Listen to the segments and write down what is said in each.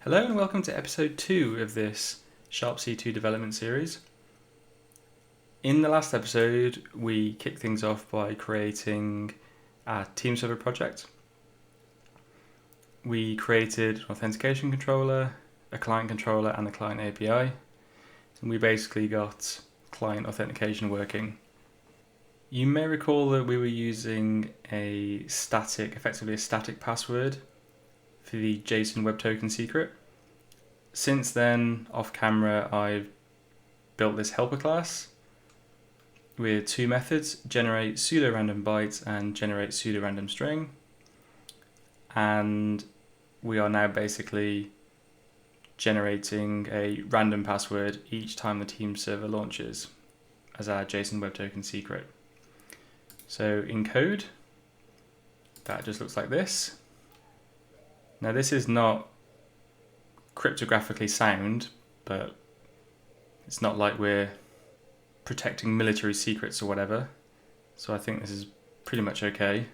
Hello and welcome to episode 2 of this SharpC2 development series. In the last episode, we kicked things off by creating a TeamServer project. We created an authentication controller, a client controller, and a client API. And we basically got client authentication working. You may recall that we were using effectively a static password for the JSON Web Token secret. Since then, off camera, I've built this helper class with two methods: generate pseudo-random byte and generate pseudo-random string. And we are now basically generating a random password each time the TeamServer launches as our JSON Web Token secret. So in code, that just looks like this. Now this is not cryptographically sound, but it's not like we're protecting military secrets or whatever. So I think this is pretty much okay.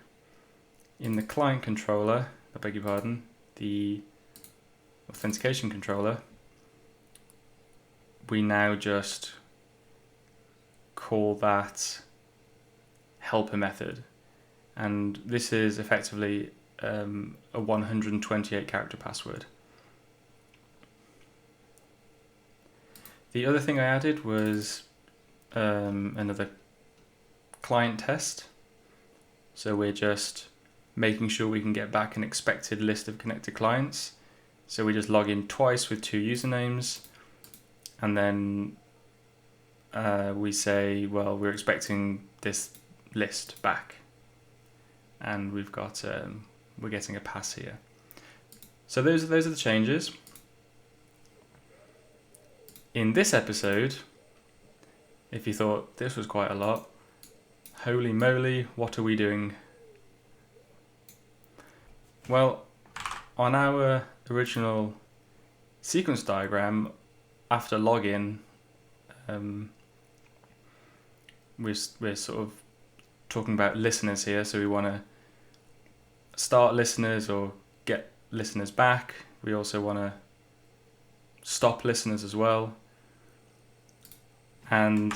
In the client controller, the authentication controller, we now just call that helper method. And this is effectively a 128 character password. The other thing I added was another client test. So we're just making sure we can get back an expected list of connected clients. So we just log in twice with two usernames, and then we say, well, we're expecting this list back, and we've got we're getting a pass here. So those are the changes. In this episode, if you thought this was quite a lot, holy moly, what are we doing? Well, on our original sequence diagram, after login, we're sort of talking about listeners here, so we want to start listeners or get listeners back. We also want to stop listeners as well. And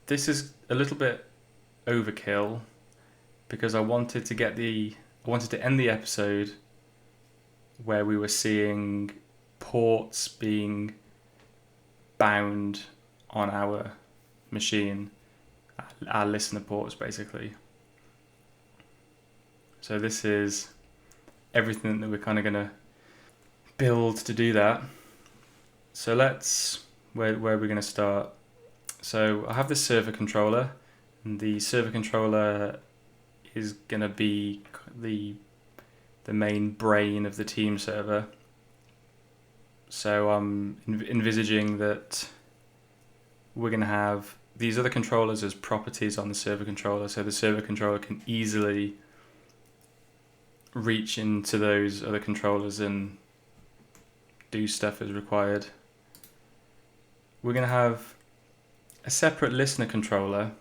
this is a little bit overkill because I wanted to end the episode where we were seeing ports being bound on our machine, our listener ports basically. So this is everything that we're kind of going to build to do that. So where are we going to start? So I have this server controller, and the server controller is going to be the main brain of the TeamServer. So I'm envisaging that we're going to have these other controllers as properties on the server controller, so the server controller can easily reach into those other controllers and do stuff as required. We're going to have a separate listener controller,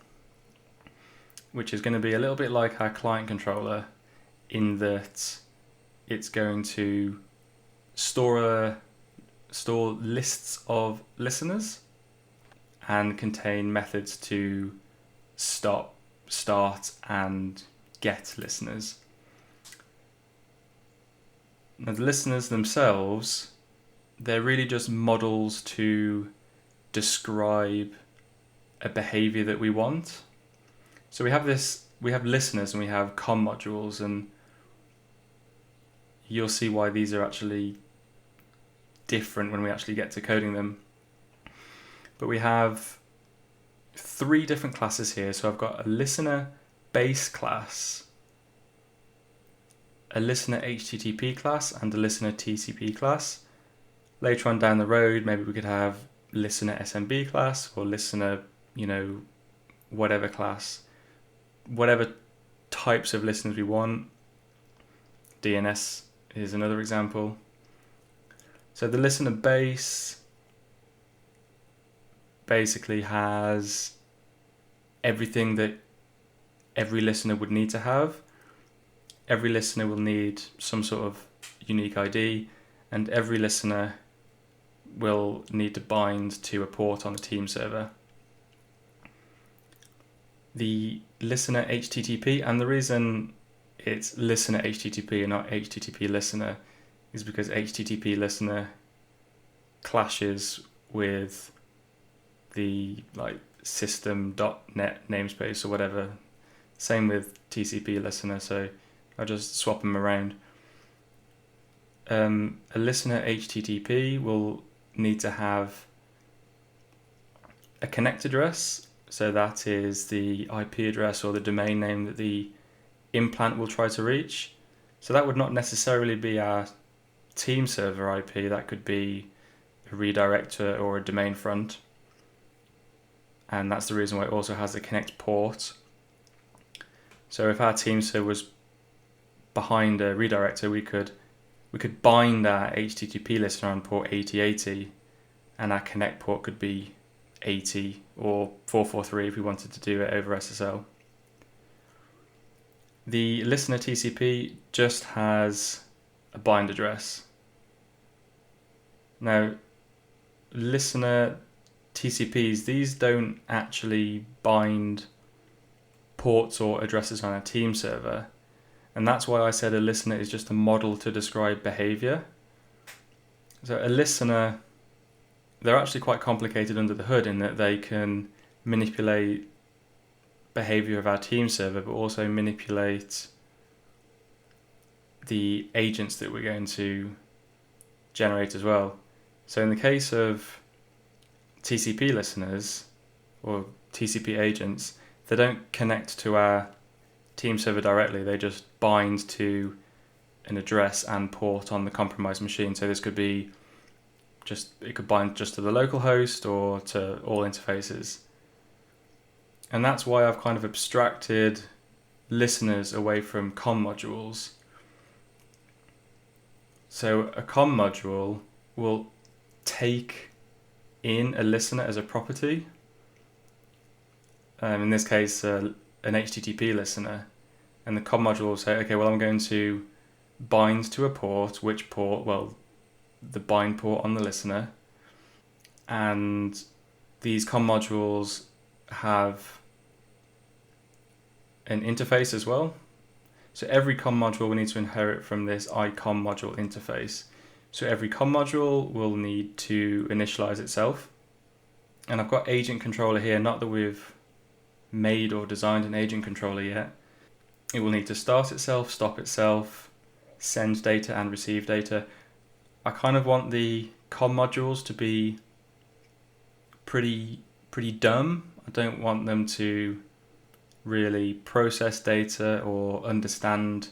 which is going to be a little bit like our client controller in that it's going to store lists of listeners and contain methods to stop, start, and get listeners. Now the listeners themselves, they're really just models to describe a behavior that we want. So we have listeners and we have comm modules, and you'll see why these are actually different when we actually get to coding them. But we have three different classes here. So I've got a listener base class, a listener HTTP class, and a listener TCP class. Later on down the road, maybe we could have listener SMB class or listener, whatever class, whatever types of listeners we want. DNS is another example. So the listener base basically has everything that every listener would need to have. Every listener will need some sort of unique ID, and every listener will need to bind to a port on the TeamServer. The listener HTTP, and the reason it's listener HTTP and not HTTP listener is because HTTP listener clashes with the system.net namespace or whatever. Same with TCP listener, so I'll just swap them around. A listener HTTP will need to have a connect address, so that is the IP address or the domain name that the implant will try to reach. So that would not necessarily be our TeamServer IP, that could be a redirector or a domain front. And that's the reason why it also has the connect port. So if our TeamServer was behind a redirector, we could bind our HTTP listener on port 8080, and our connect port could be 80 or 443 if we wanted to do it over SSL. The listener TCP just has a bind address. Now, listener TCPs, these don't actually bind ports or addresses on a TeamServer, and that's why I said a listener is just a model to describe behavior. So a listener, they're actually quite complicated under the hood in that they can manipulate behavior of our TeamServer, but also manipulate the agents that we're going to generate as well. So in the case of TCP listeners or TCP agents, they don't connect to our TeamServer directly, they just bind to an address and port on the compromised machine. So this could be it could bind just to the local host or to all interfaces. And that's why I've kind of abstracted listeners away from comm modules. So a comm module will take in a listener as a property. In this case, an HTTP listener. And the comm module will say, okay, well, I'm going to bind to a port. Which port? Well, the bind port on the listener. And these comm modules have an interface as well. So every comm module will need to inherit from this iComm module interface. So every comm module will need to initialize itself. And I've got agent controller here, not that we've made or designed an agent controller yet. It will need to start itself, stop itself, send data and receive data. I kind of want the comm modules to be pretty dumb. I don't want them to really process data or understand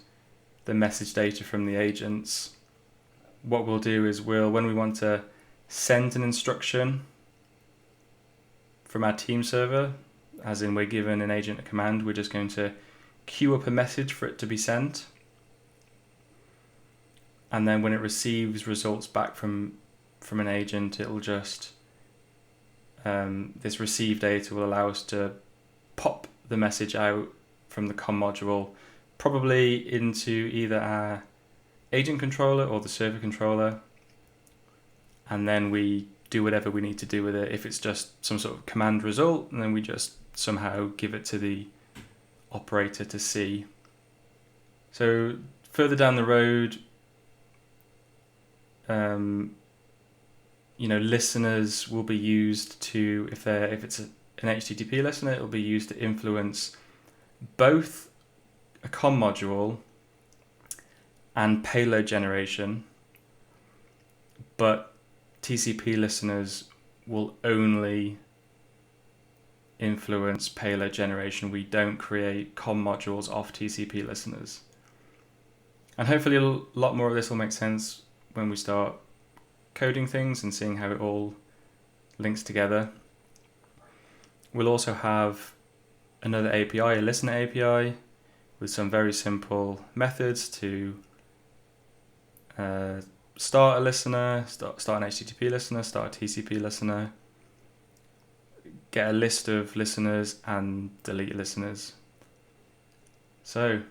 the message data from the agents. What we'll do is when we want to send an instruction from our TeamServer, as in we're given an agent a command, we're just going to queue up a message for it to be sent. And then when it receives results back from an agent, it'll just, this receive data will allow us to pop the message out from the comm module, probably into either our agent controller or the server controller, and then we do whatever we need to do with it. If it's just some sort of command result, and then we just somehow give it to the operator to see. So further down the road, listeners will be used to, if it's an HTTP listener, it will be used to influence both a comm module and payload generation, but TCP listeners will only influence payload generation. We don't create comm modules off TCP listeners. And hopefully a lot more of this will make sense when we start coding things and seeing how it all links together. We'll also have another API, a listener API, with some very simple methods to start a listener, start an HTTP listener, start a TCP listener, get a list of listeners and delete listeners. So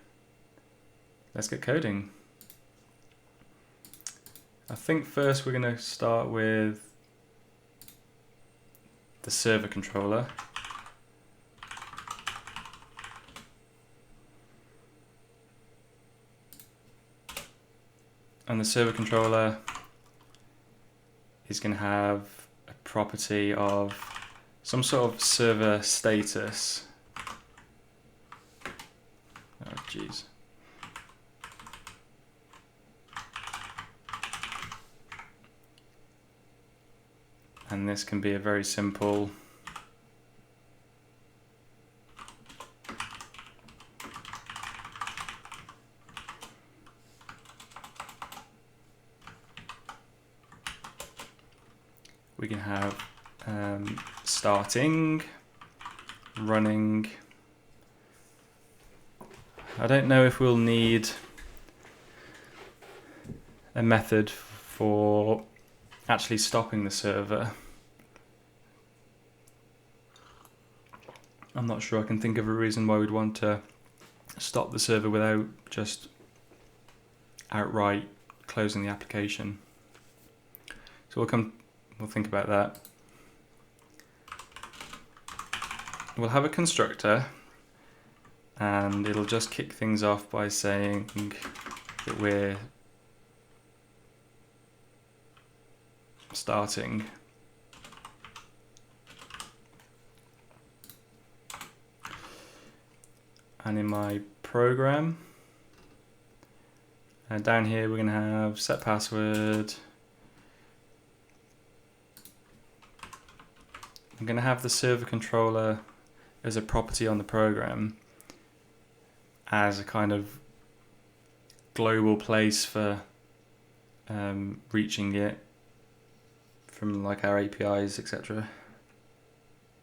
let's get coding. I think first we're going to start with the server controller. And the server controller is going to have a property of some sort of server status. Oh, jeez. And this can be a very simple we can have starting, running. I don't know if we'll need a method for actually stopping the server. I'm not sure I can think of a reason why we'd want to stop the server without just outright closing the application. So we'll think about that. We'll have a constructor, and it'll just kick things off by saying that we're starting. And in my program, down here we're going to have set password. I'm going to have the server controller as a property on the program as a kind of global place for reaching it from like our APIs, etc.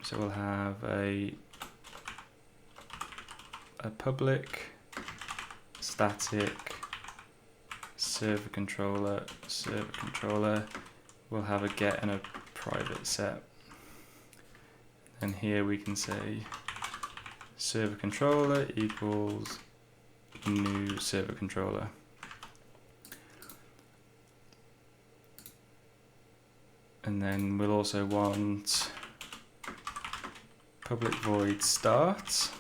So we'll have a public static server controller. We'll have a get and a private set. And here we can say server controller equals new server controller. And then we'll also want public void start.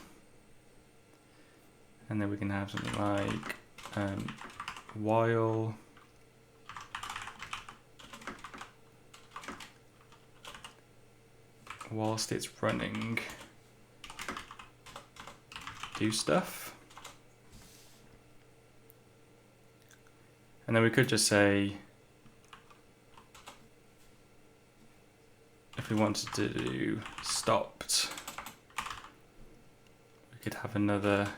And then we can have something like while whilst it's running, do stuff. And then we could just say, if we wanted to do stopped, we could have another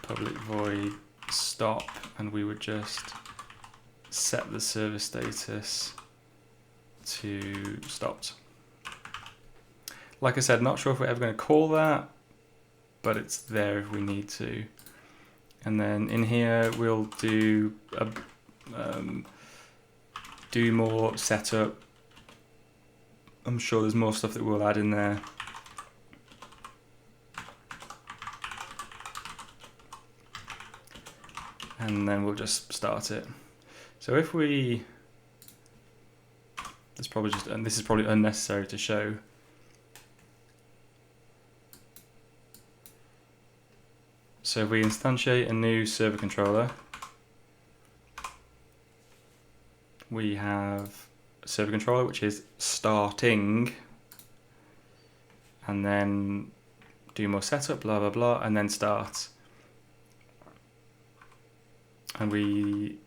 public void stop, and we would just set the server status to stopped. Like I said, not sure if we're ever going to call that, but it's there if we need to. And then in here we'll do do more setup. I'm sure there's more stuff that we'll add in there. And then we'll just start it. So if we, this is probably unnecessary to show. So if we instantiate a new server controller, we have a server controller which is starting, and then do more setup, blah blah blah, and then start. And we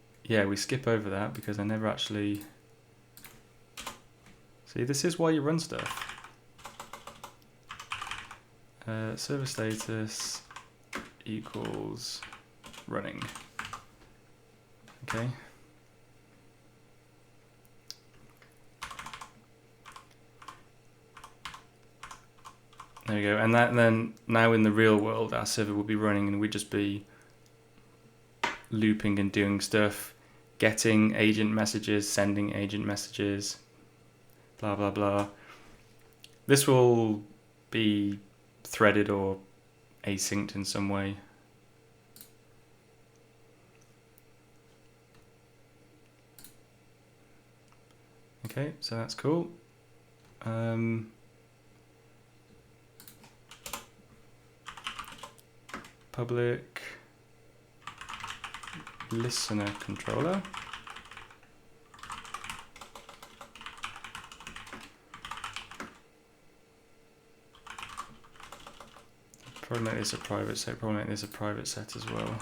skip over that because I never actually see. This is why you run stuff. Server status equals running. Okay. There we go. And then now in the real world, our server will be running, and we'd just be looping and doing stuff, getting agent messages, sending agent messages, blah blah blah. This will be threaded or asynced in some way. Okay, so that's cool. Public listener controller. Probably make this a private set. Probably make this a private set as well.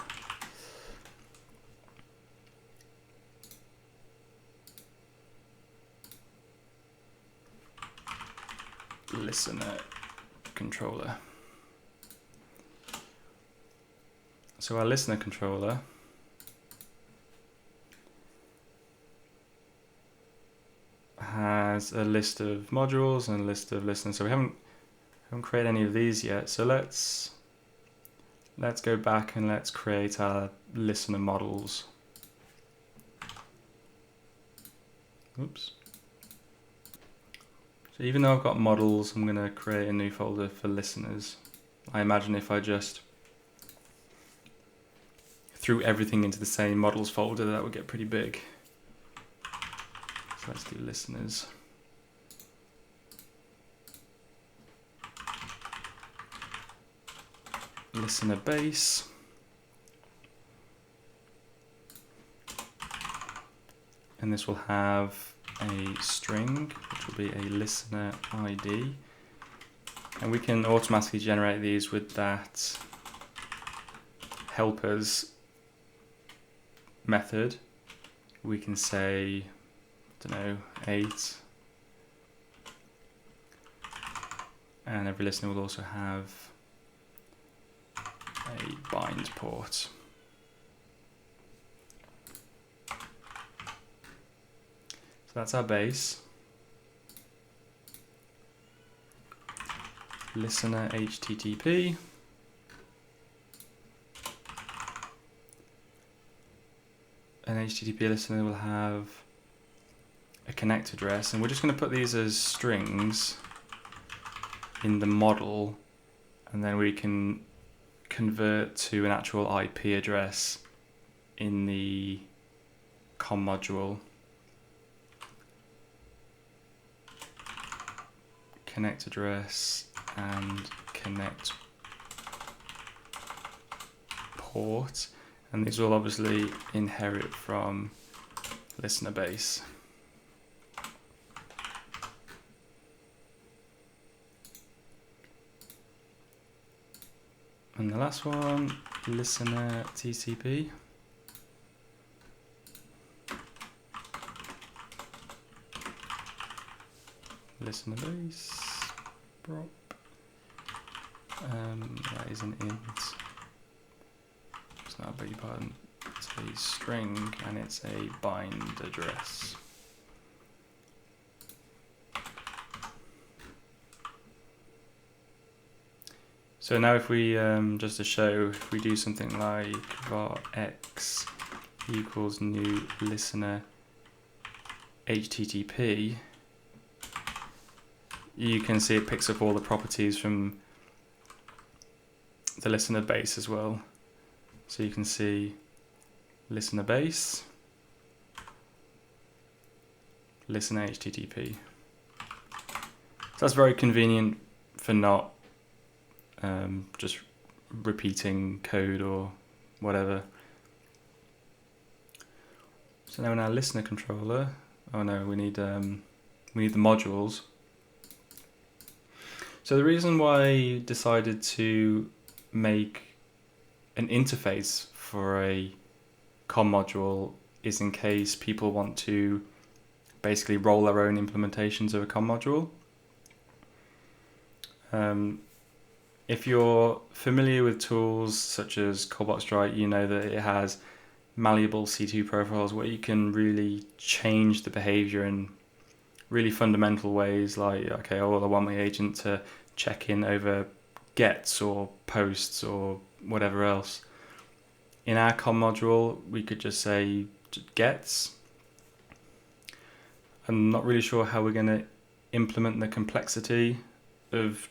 Listener controller. So our listener controller has a list of modules and a list of listeners. So we haven't created any of these yet. So let's go back and let's create our listener models. Oops. So even though I've got models, I'm going to create a new folder for listeners. I imagine if I just threw everything into the same models folder, that would get pretty big. So let's do listeners. Listener base. And this will have a string, which will be a listener ID. And we can automatically generate these with that helpers method. We can say, I don't know, 8. And every listener will also have a bind port. So that's our base. Listener HTTP. An HTTP listener will have a connect address, and we're just going to put these as strings in the model, and then we can convert to an actual IP address in the comm module. Connect address and connect port, and these will obviously inherit from listener base. And the last one, listener TCP. Listener base, prop. That is an int. It's not a beg your pardon. It's a string and it's a bind address. So now if we, just to show, if we do something like var x equals new listener HTTP, you can see it picks up all the properties from the listener base as well. So you can see listener base, listener HTTP. So that's very convenient for not just repeating code or whatever. So now in our listener controller, oh no, we need the modules. So the reason why I decided to make an interface for a comm module is in case people want to basically roll their own implementations of a comm module. If you're familiar with tools such as Cobalt Strike, you know that it has malleable C2 profiles where you can really change the behavior in really fundamental ways, like, okay, oh, I want my agent to check in over gets or posts or whatever else. In our comm module, we could just say gets. I'm not really sure how we're going to implement the complexity of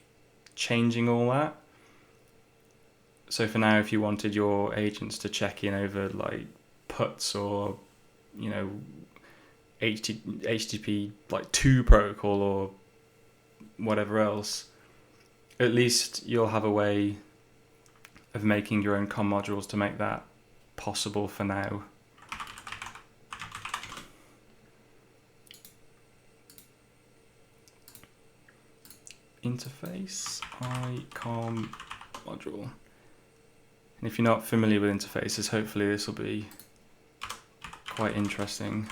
changing all that. So for now, if you wanted your agents to check in over like puts or, you know, HTTP like 2 protocol or whatever else, at least you'll have a way of making your own comm modules to make that possible for now. Interface iComm module. And if you're not familiar with interfaces, hopefully this will be quite interesting.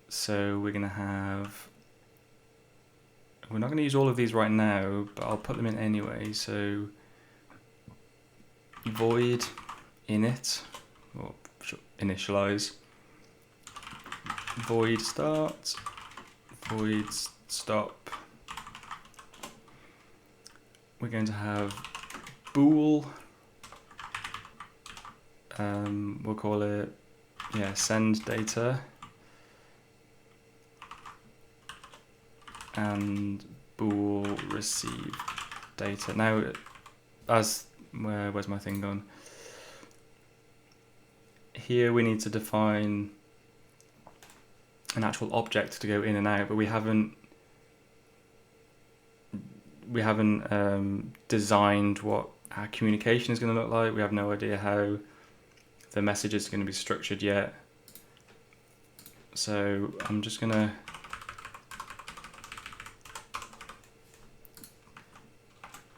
So we're going to have, we're not going to use all of these right now, but I'll put them in anyway. So void init, or initialize, void start, void stop. We're going to have bool, we'll call it, send data, and bool receive data. Now, where's my thing gone? Here we need to define an actual object to go in and out, but we haven't designed what our communication is going to look like. We have no idea how the message is going to be structured yet. So I'm just going to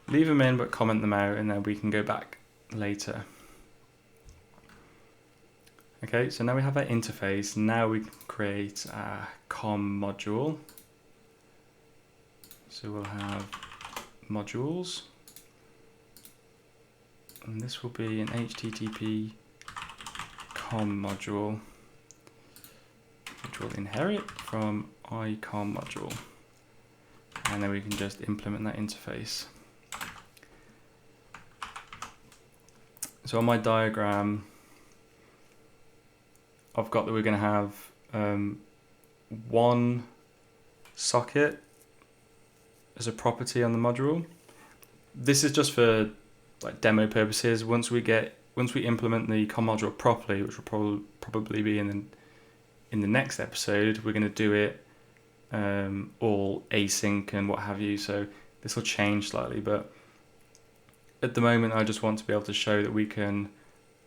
leave them in but comment them out, and then we can go back later. Okay, so now we have our interface. Now we can create our comm module. So we'll have modules, and this will be an HTTP Comm Module, which will inherit from iComm module, and then we can just implement that interface. So on my diagram, I've got that we're going to have one socket as a property on the module. This is just for like demo purposes. Once we implement the comm module properly, which will probably be in the next episode, we're going to do it all async and what have you. So this will change slightly, but at the moment I just want to be able to show that we can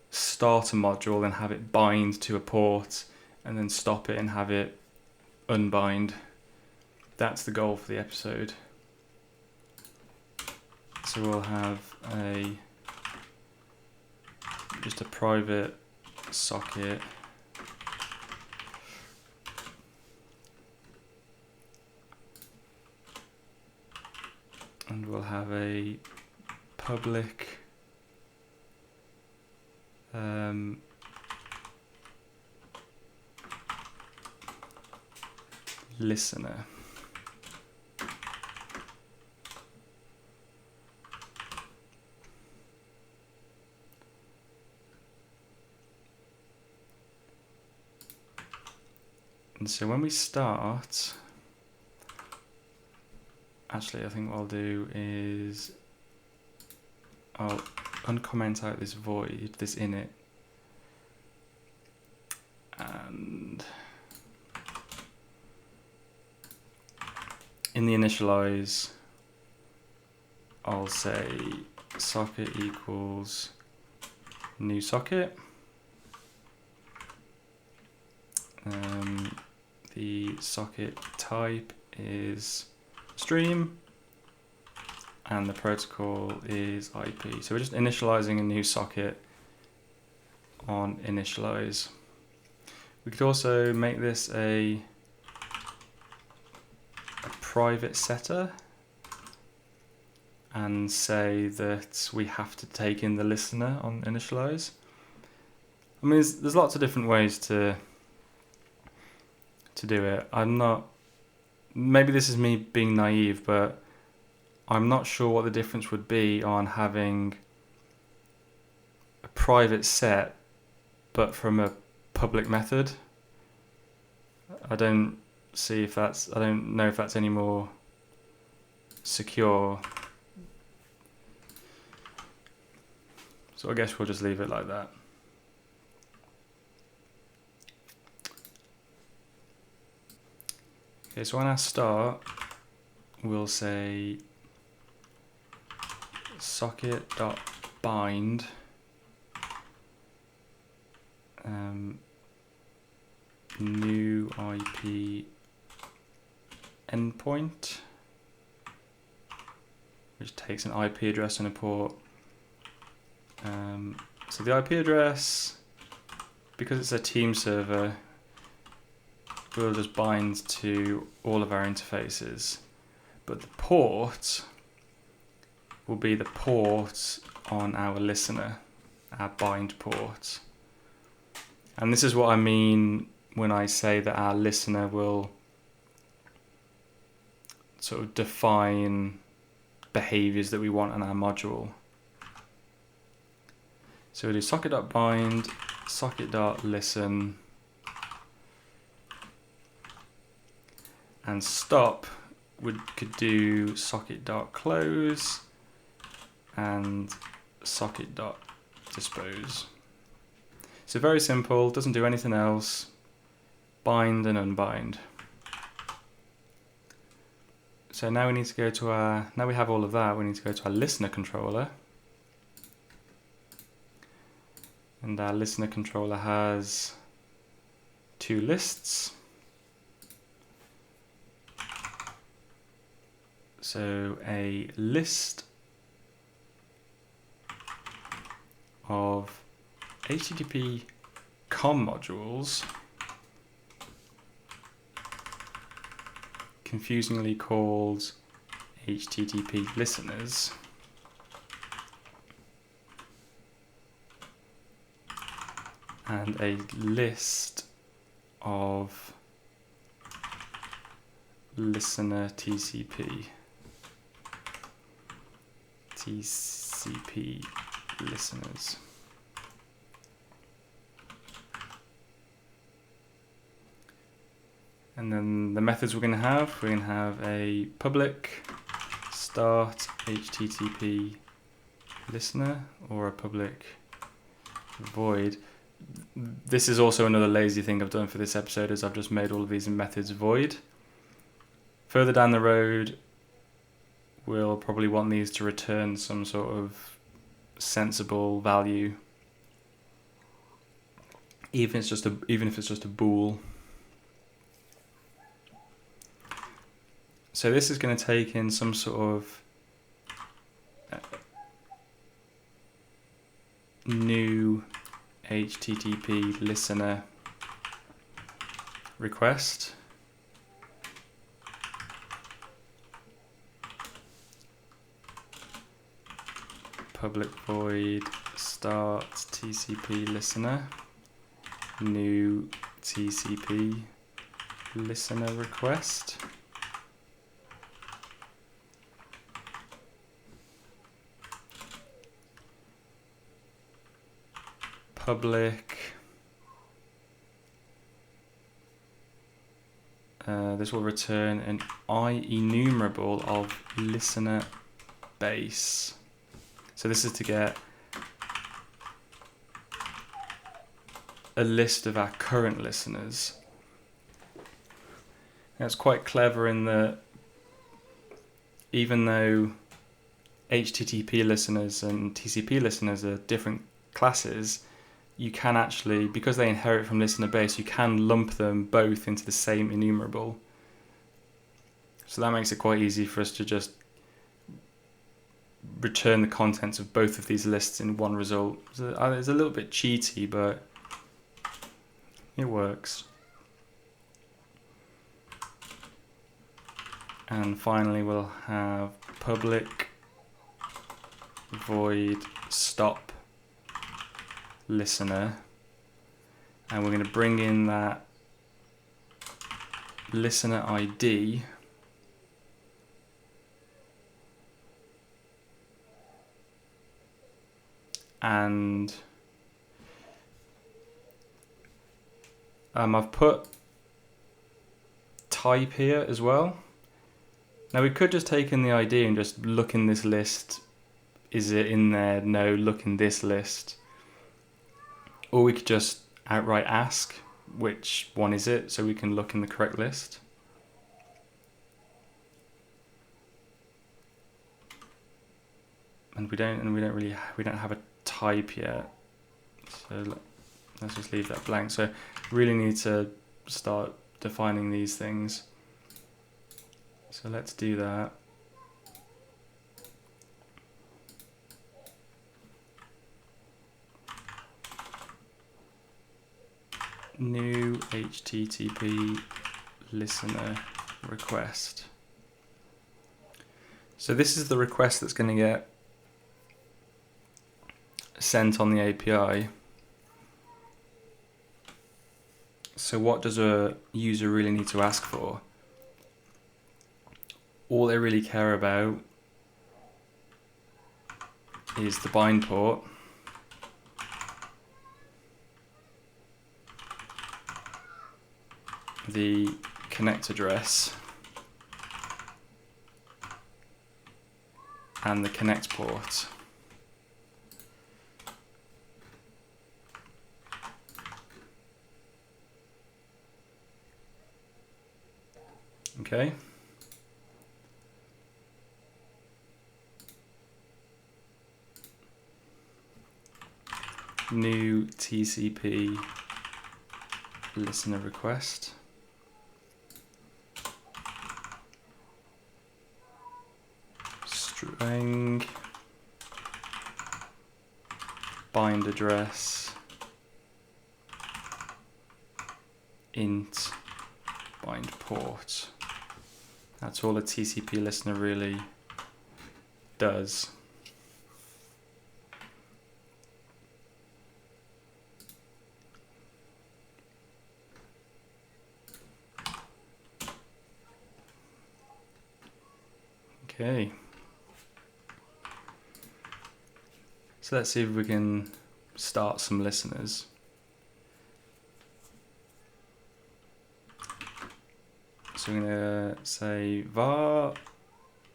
start a module and have it bind to a port, and then stop it and have it unbind. That's the goal for the episode. So we'll have just a private socket, and we'll have a public listener. And so when we start, actually I think what I'll do is I'll uncomment out this void, this init, and in the initialize I'll say socket equals new socket. The socket type is stream, and the protocol is IP. So we're just initializing a new socket on initialize. We could also make this a private setter and say that we have to take in the listener on initialize. I mean, there's lots of different ways to do it. Maybe this is me being naive, but I'm not sure what the difference would be on having a private set but from a public method. I don't know if that's any more secure. So I guess we'll just leave it like that. Okay, so on our start, we'll say socket.bind new IP endpoint, which takes an IP address and a port. So the IP address, because it's a team server, will just bind to all of our interfaces. But the port will be the port on our listener, our bind port. And this is what I mean when I say that our listener will sort of define behaviors that we want on our module. So we do socket.bind, socket.listen, and stop could do socket.close and socket.dispose. So very simple, doesn't do anything else. Bind and unbind. So now we need to go to our, now we have all of that, we need to go to our listener controller. And our listener controller has two lists. So a list of HTTP Comm modules, confusingly called HTTP listeners, and a list of listener TCP listeners. And then the methods we're going to have a public start HTTP listener or a public void. This is also another lazy thing I've done for this episode, is I've just made all of these methods void. Further down the road, we'll probably want these to return some sort of sensible value, even if it's just a bool. So this is going to take in some sort of new HTTP listener request. Public void start TCP listener, new TCP listener request. Public, this will return an IEnumerable of listener base. So this is to get a list of our current listeners. Now it's quite clever in that even though HTTP listeners and TCP listeners are different classes, you can actually, because they inherit from listener base, you can lump them both into the same enumerable. So that makes it quite easy for us to just return the contents of both of these lists in one result. So it's a little bit cheaty, but it works. And finally we'll have public void stop listener, and we're going to bring in that listener ID and I've put type here as well. Now we could just take in the ID and just look in this list. Is it in there? No, look in this list. Or we could just outright ask which one is it, so we can look in the correct list. and we don't have a type yet. So let's just leave that blank. So really need to start defining these things. So let's do that. New HTTP listener request. So this is the request that's going to get sent on the API. So what does a user really need to ask for? All they really care about is the bind port, the connect address, and the connect port. Okay. New TCP listener request. String bind address int bind port. That's all a TCP listener really does. Okay. So let's see if we can start some listeners. So I'm going to say var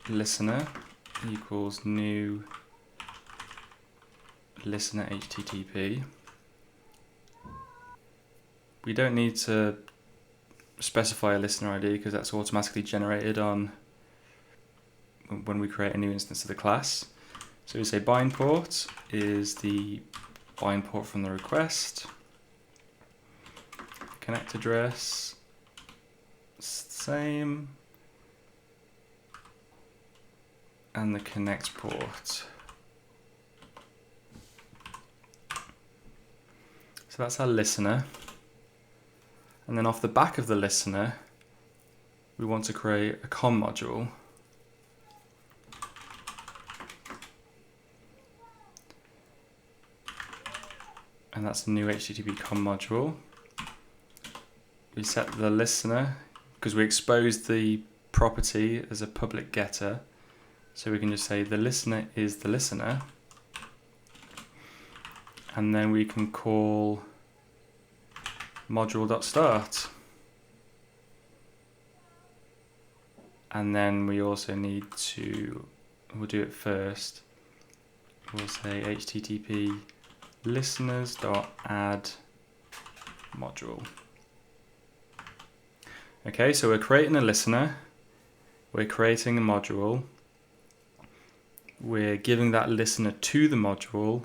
listener equals new listener HTTP. We don't need to specify a listener ID because that's automatically generated on when we create a new instance of the class. So we say bind port is the bind port from the request. Connect address, same. And the connect port. So that's our listener. And then off the back of the listener, we want to create a comm module. And that's the new HTTP Comm Module. We set the listener, because we exposed the property as a public getter, so we can just say the listener is the listener. And then we can call module.start. And then we also need to, we'll do it first. We'll say HTTP listeners.add module. Okay, so we're creating a listener, we're creating a module, we're giving that listener to the module,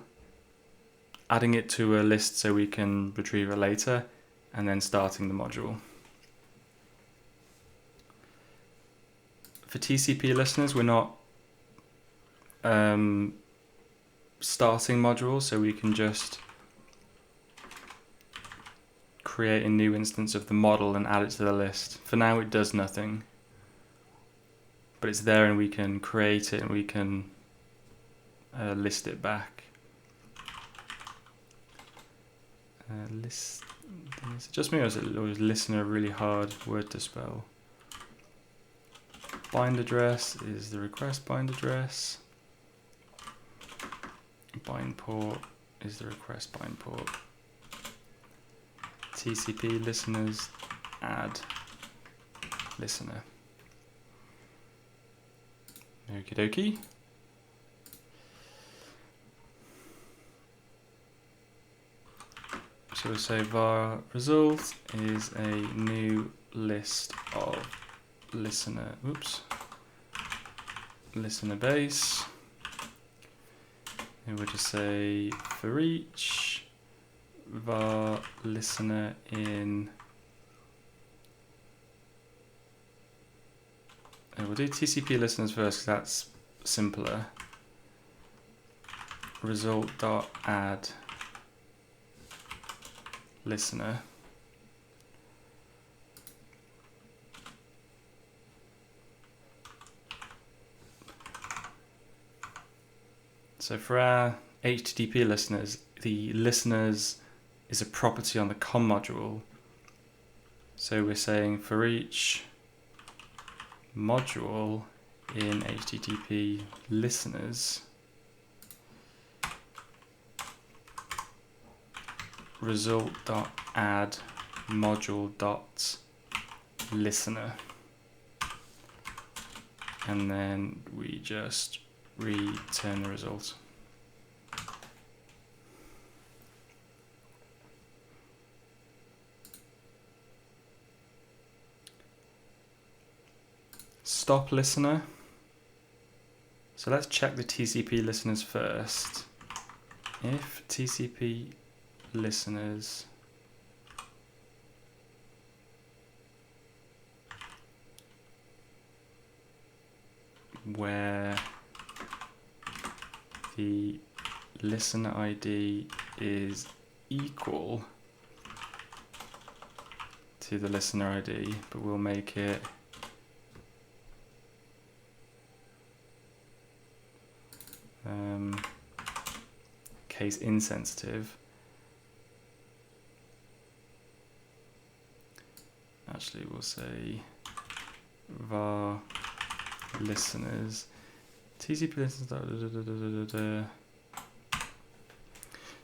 adding it to a list so we can retrieve it later, and then starting the module. For TCP listeners, we're not starting modules, so we can just create a new instance of the model and add it to the list. For now it does nothing, but it's there and we can create it and we can list it back. List, is it just me or is listener a really hard word to spell? Bind address is the request bind address. Bind port is the request bind port. TCP listeners add listener. Okie dokie. So we'll say var result is a new list of listener base. And we'll just say for each var listener in, and we'll do TCP listeners first because that's simpler. Result.add listener. So for our HTTP listeners, the listeners is a property on the comm module. So we're saying for each module in HTTP listeners, result.add module.listener. And then we just return the result. Stop listener. So let's check the TCP listeners first. If TCP listeners where the listener ID is equal to the listener ID, but we'll make it case insensitive. Actually, we'll say var listeners TCP listeners.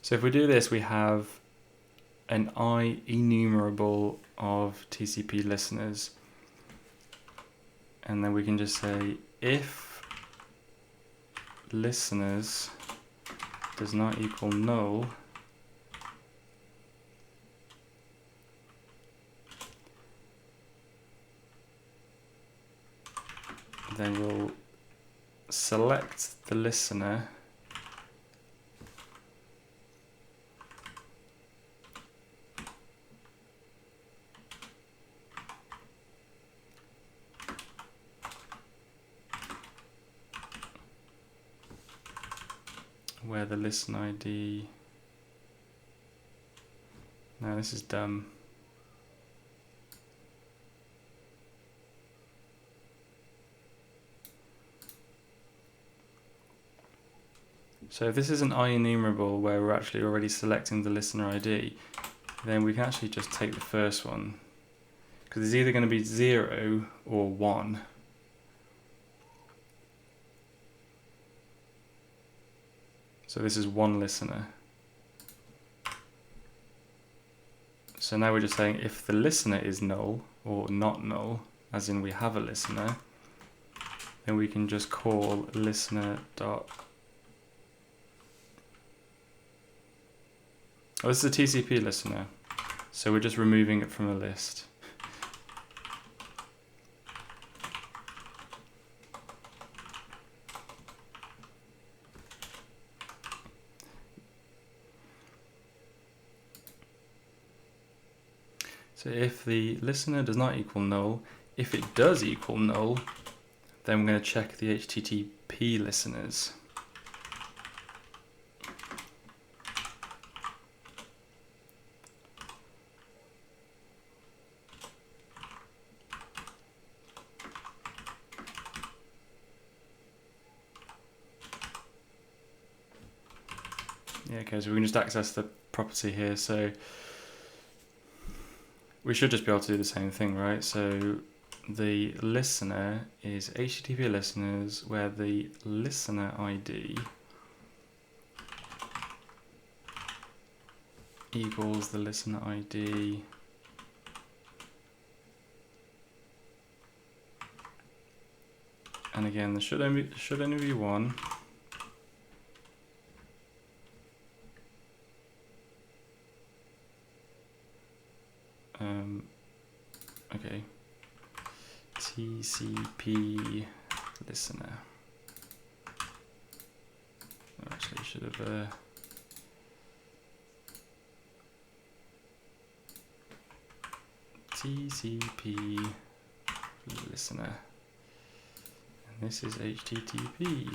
So if we do this, we have an I enumerable of TCP listeners, and then we can just say if listeners does not equal null, then we'll select the listener where the listen ID, no, this is dumb. So if this is an I enumerable where we're actually already selecting the listener ID, then we can actually just take the first one, because it's either going to be 0 or 1. So this is one listener. So now we're just saying if the listener is null or not null, as in we have a listener, then we can just call listener dot. Oh, this is a TCP listener, so we're just removing it from the list. So if the listener does not equal null, if it does equal null, then we're going to check the HTTP listeners. Yeah, okay, so we can just access the property here. So we should just be able to do the same thing, right? So the listener is HTTP listeners where the listener ID equals the listener ID and again there should only be one. Okay, TCP listener. Actually, should have TCP listener, and this is HTTP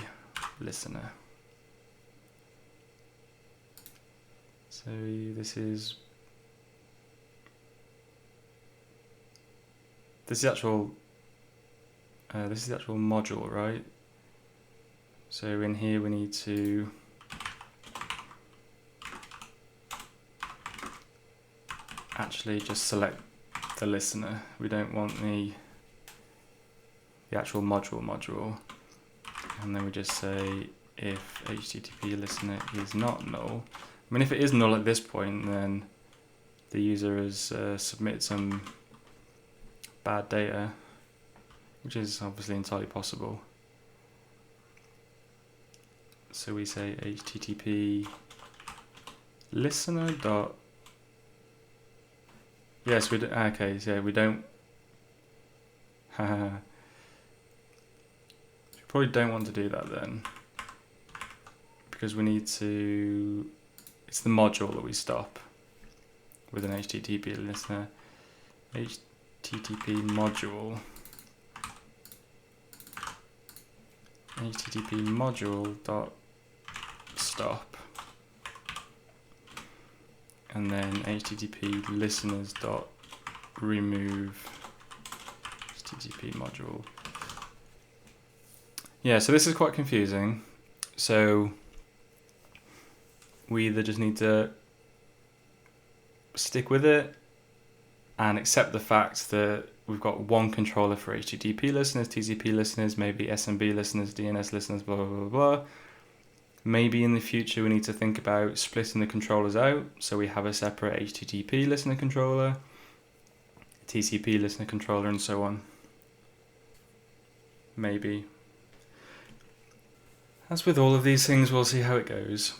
listener. So this is the actual module, right? So in here we need to actually just select the listener. We don't want the actual module, and then we just say if HTTP listener is not null. I mean, if it is null at this point, then the user has submitted some bad data, which is obviously entirely possible. So we say HTTP listener dot. Yes, we do. Okay, so we don't. We probably don't want to do that then, because we need to. It's the module that we stop with an HTTP listener. HTTP module. HTTP module dot stop, and then HTTP listeners dot remove HTTP module. Yeah, so this is quite confusing. So we either just need to stick with it and accept the fact that we've got one controller for HTTP listeners, TCP listeners, maybe SMB listeners, DNS listeners, blah, blah, blah, blah. Maybe in the future we need to think about splitting the controllers out, so we have a separate HTTP listener controller, TCP listener controller, and so on. Maybe. As with all of these things, we'll see how it goes.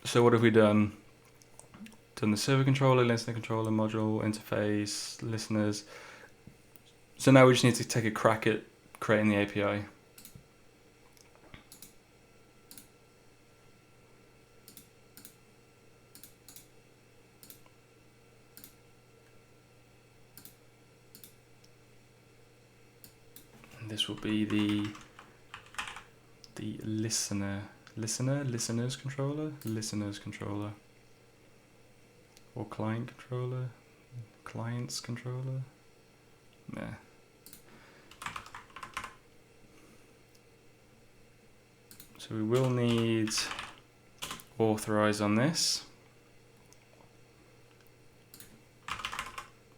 So what have we done? Done the server controller, listener controller, module, interface, listeners. So now we just need to take a crack at creating the API. And this will be the listeners controller. Or client controller, clients controller. Yeah. So we will need authorize on this.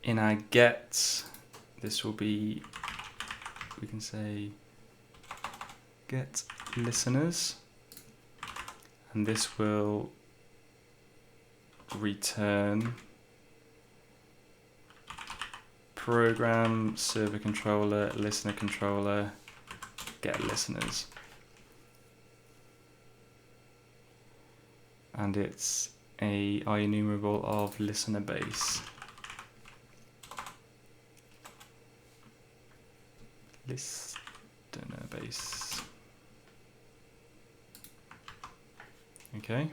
In our get, this will be, we can say get listeners, and this will return program server controller listener controller get listeners, and it's a IEnumerable of listener base. Listener base. Okay.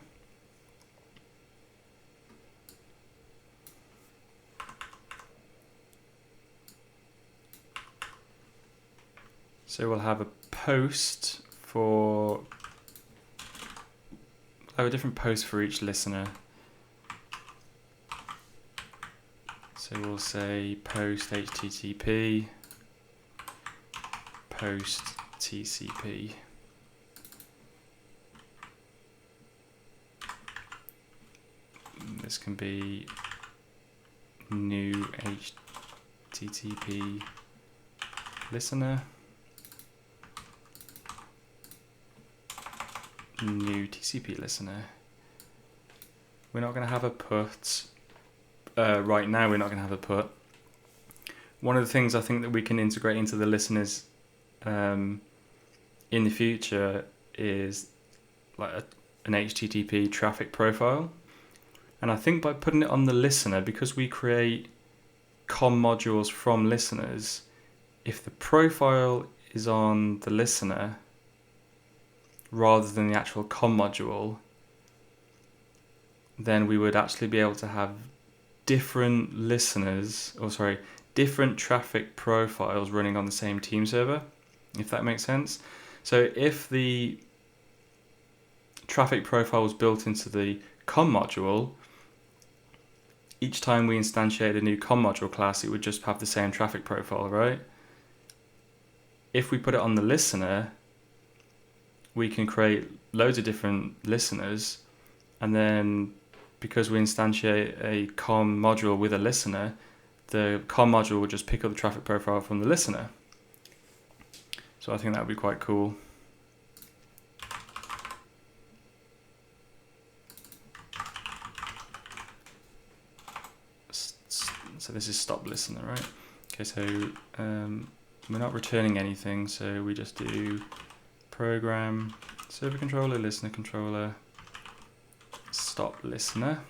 So we'll have a post for, I have a different post for each listener. So we'll say post HTTP, post TCP. This can be new HTTP listener, new TCP listener. We're not going to have a put. Right now we're not going to have a put. One of the things I think that we can integrate into the listeners in the future is like an HTTP traffic profile. And I think by putting it on the listener, because we create comm modules from listeners, if the profile is on the listener, rather than the actual comm module, then we would actually be able to have different listeners, or sorry, different traffic profiles running on the same team server, if that makes sense. So if the traffic profile was built into the comm module, each time we instantiate a new comm module class, it would just have the same traffic profile, right? If we put it on the listener, we can create loads of different listeners, and then because we instantiate a comm module with a listener, the comm module will just pick up the traffic profile from the listener. So I think that would be quite cool. So this is stop listener, right? Okay, so we're not returning anything, so we just do program server controller, listener controller, stop listener.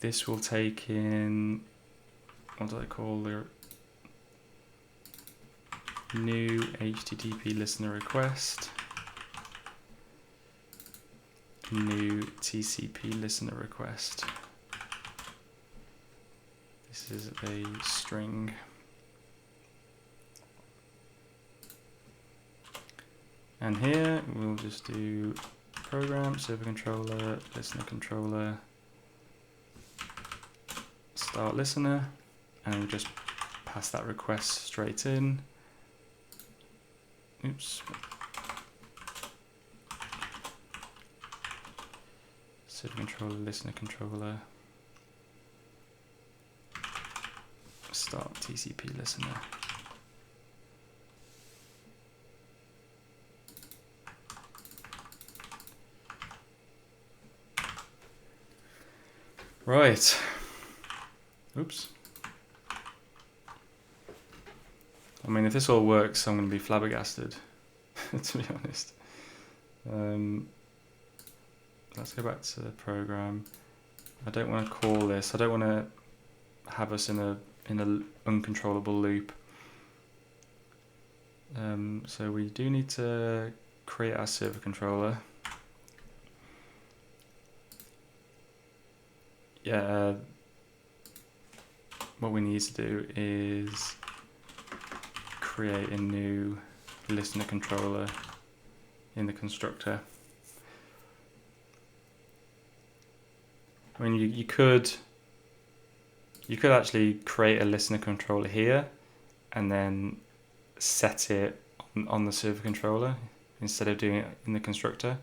This will take in, what do I call the new HTTP listener request, new TCP listener request. This is a string. And here we'll just do program server controller, listener controller, start listener, and we'll just pass that request straight in. Oops. Server controller, listener controller, start TCP listener. Right. Oops. I mean, if this all works, I'm going to be flabbergasted, to be honest. Let's go back to the program. I don't want to call this. I don't want to have us in an uncontrollable loop. So we do need to create our server controller. Yeah. What we need to do is create a new listener controller in the constructor. I mean, you could actually create a listener controller here and then set it on the server controller instead of doing it in the constructor.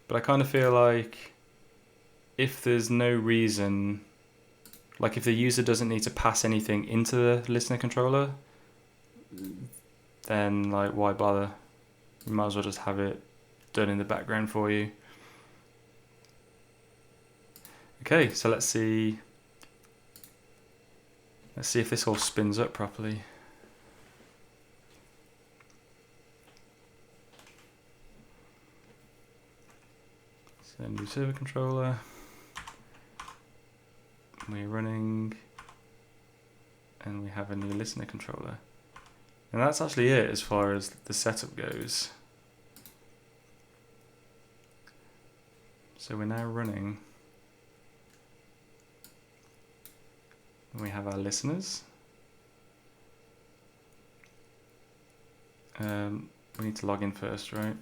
But I kind of feel like if there's no reason, like if the user doesn't need to pass anything into the listener controller, then like why bother? You might as well just have it done in the background for you. Okay, so let's see if this all spins up properly. So new server controller. We're running, and we have a new listener controller. And that's actually it as far as the setup goes. So we're now running. We have our listeners. We need to log in first, right?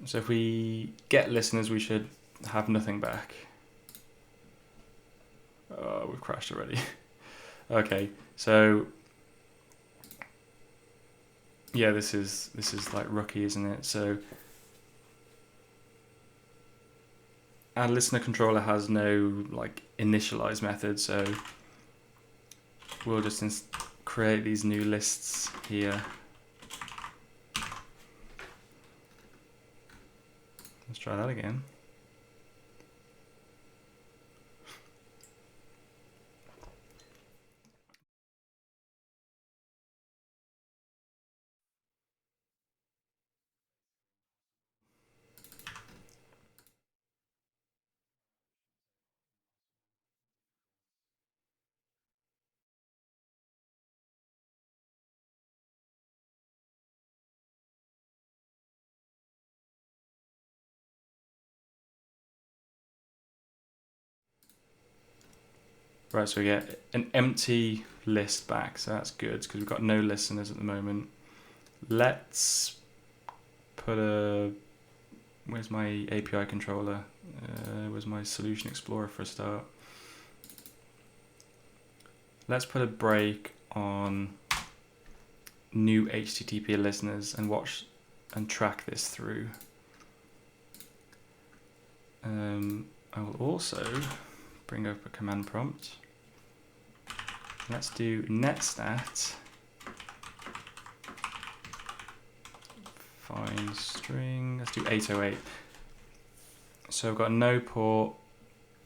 So if we get listeners, we should have nothing back. Oh, we've crashed already. Okay, so yeah, this is like rookie, isn't it? So our listener controller has no like initialize method, so we'll just create these new lists here. Let's try that again. Right, so we get an empty list back, so that's good because we've got no listeners at the moment. Let's put a, where's my API controller? Where's my solution explorer for a start? Let's put a break on new HTTP listeners and watch and track this through. I will also bring up a command prompt. Let's do netstat find string. Let's do 808. So I've got no port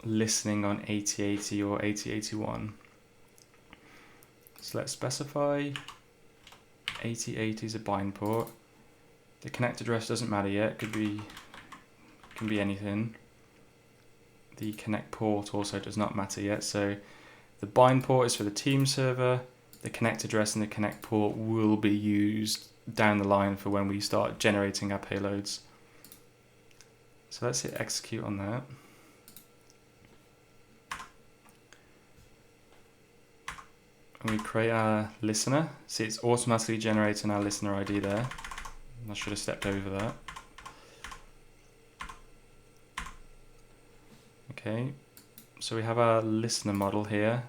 listening on 8080 or 8081. So let's specify 8080 is a bind port. The connect address doesn't matter yet. Can be anything. The connect port also does not matter yet. So the bind port is for the TeamServer. The connect address and the connect port will be used down the line for when we start generating our payloads. So let's hit execute on that. And we create our listener. See, it's automatically generating our listener ID there. I should have stepped over that. Okay, so we have our listener model here.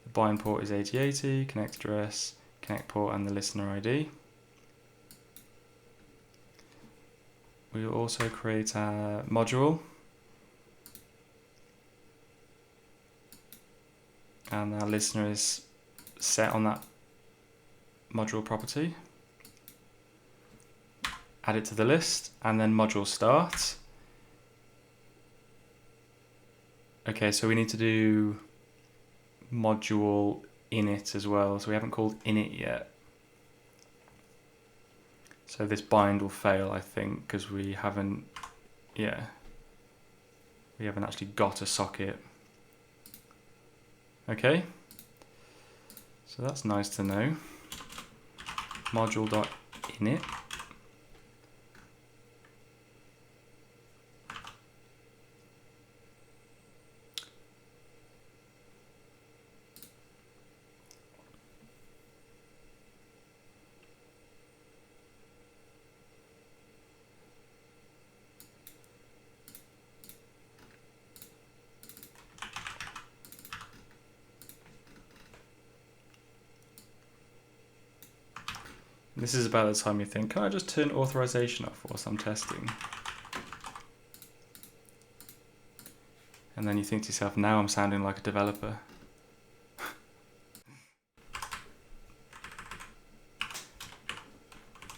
The bind port is 8080, connect address, connect port, and the listener ID. We will also create our module. And our listener is set on that module property. Add it to the list, and then module start. Okay, so we need to do module init as well. So we haven't called init yet. So this bind will fail, I think, because we haven't actually got a socket. Okay, so that's nice to know. Module.init. This is about the time you think, can I just turn authorization off whilst I'm testing? And then you think to yourself, now I'm sounding like a developer.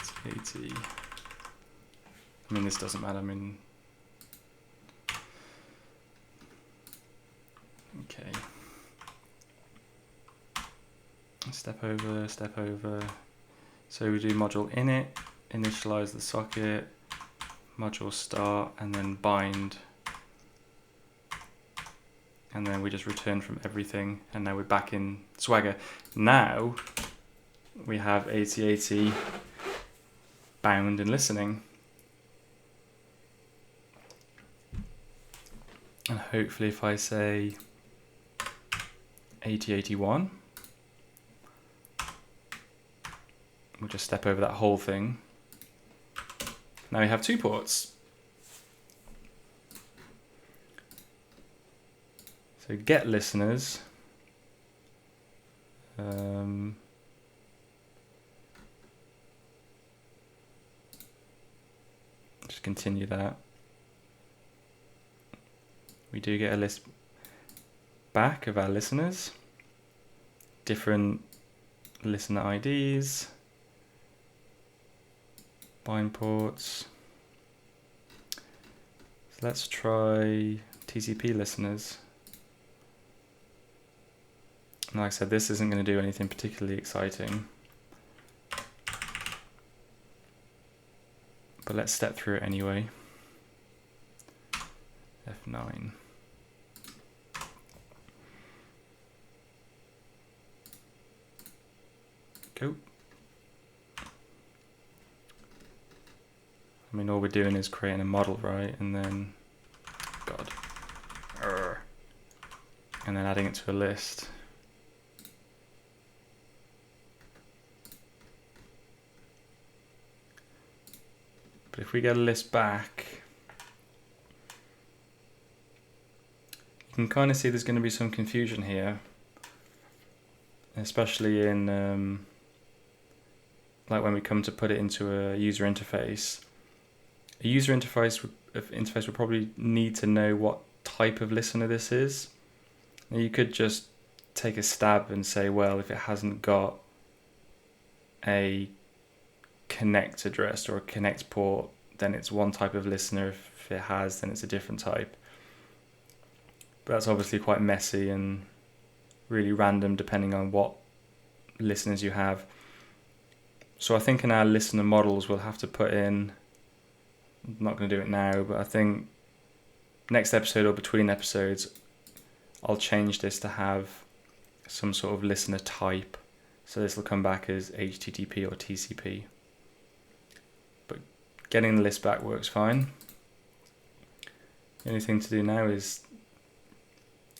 It's 80. I mean, this doesn't matter, okay. Step over. So we do module init, initialize the socket, module start, and then bind. And then we just return from everything, and now we're back in Swagger. Now we have 8080 bound and listening. And hopefully if I say 8081, we'll just step over that whole thing. Now we have two ports. So get listeners. Just continue that. We do get a list back of our listeners. Different listener IDs. Bind ports. So let's try TCP listeners. And like I said, this isn't going to do anything particularly exciting. But let's step through it anyway. F9. Go. I mean, all we're doing is creating a model, right? And then, God. and then adding it to a list. But if we get a list back, you can kind of see there's going to be some confusion here, especially in like when we come to put it into a user interface. A user interface would probably need to know what type of listener this is. Now you could just take a stab and say, well, if it hasn't got a connect address or a connect port, then it's one type of listener. If it has, then it's a different type. But that's obviously quite messy and really random depending on what listeners you have. So I think in our listener models we'll have to put in, I'm not going to do it now, but I think next episode or between episodes I'll change this to have some sort of listener type. So this will come back as HTTP or TCP. But getting the list back works fine. The only thing to do now is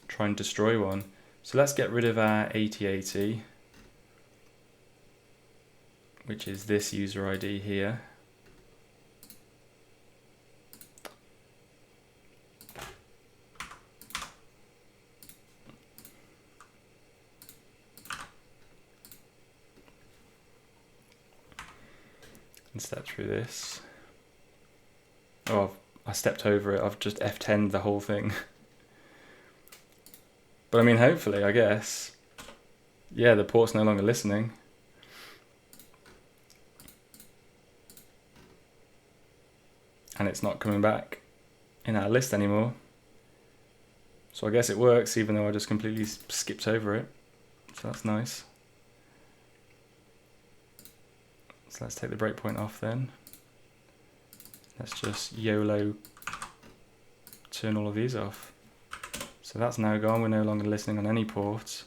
try and destroy one. So let's get rid of our 8080, which is this user ID here. And step through this. Oh, I stepped over it. I've just F10'd the whole thing. But I mean, hopefully, I guess. Yeah, the port's no longer listening. And it's not coming back in our list anymore. So I guess it works, even though I just completely skipped over it. So that's nice. So let's take the breakpoint off then. Let's just YOLO turn all of these off. So that's now gone. We're no longer listening on any ports.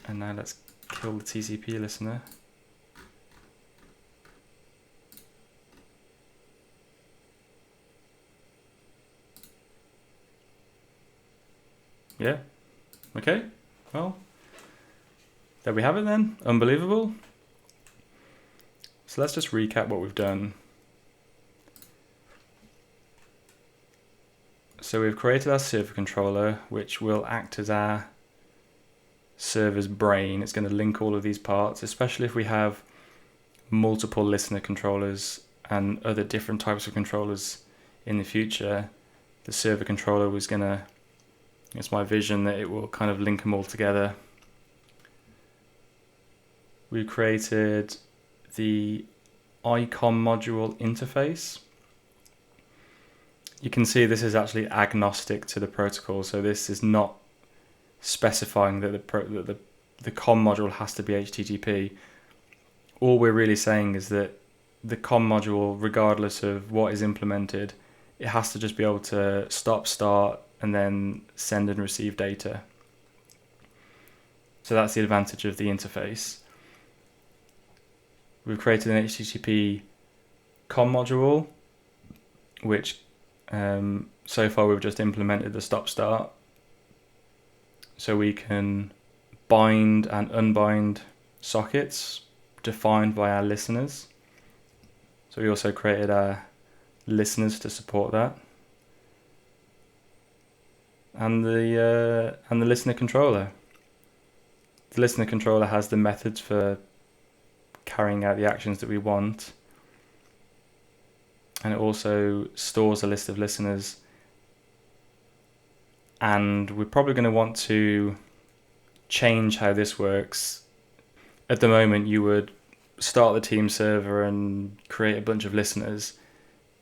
And now let's kill the TCP listener. Yeah, okay, well, there we have it then, unbelievable. So let's just recap what we've done. So we've created our server controller, which will act as our server's brain. It's going to link all of these parts, especially if we have multiple listener controllers and other different types of controllers in the future. The server controller was going to, it's my vision that it will kind of link them all together. We created the ICOM module interface. You can see this is actually agnostic to the protocol, so this is not specifying that the COM module has to be HTTP. All we're really saying is that the COM module, regardless of what is implemented, it has to just be able to stop, start, and then send and receive data. So that's the advantage of the interface. We've created an HTTP Comm Module, which so far we've just implemented the stop start. So we can bind and unbind sockets defined by our listeners. So we also created our listeners to support that. And the listener controller. The listener controller has the methods for carrying out the actions that we want, and it also stores a list of listeners. And we're probably going to want to change how this works. At the moment, you would start the team server and create a bunch of listeners.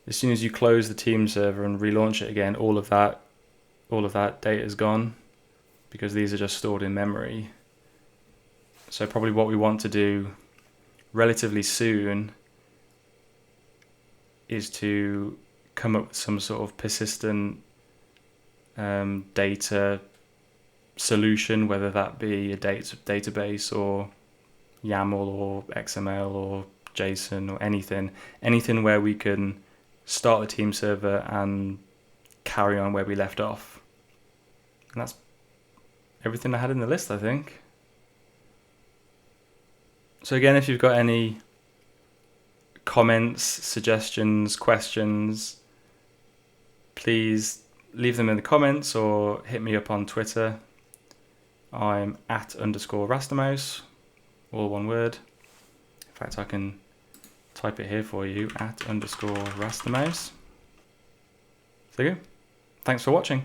As soon as you close the team server and relaunch it again, all of that data is gone, because these are just stored in memory. So probably what we want to do relatively soon is to come up with some sort of persistent data solution, whether that be a database or YAML or XML or JSON or anything where we can start the team server and carry on where we left off. And that's everything I had in the list, I think. So again, if you've got any comments, suggestions, questions, please leave them in the comments or hit me up on Twitter. I'm @_rastermouse, all one word. In fact, I can type it here for you, @_rastermouse. There you go. Thanks for watching.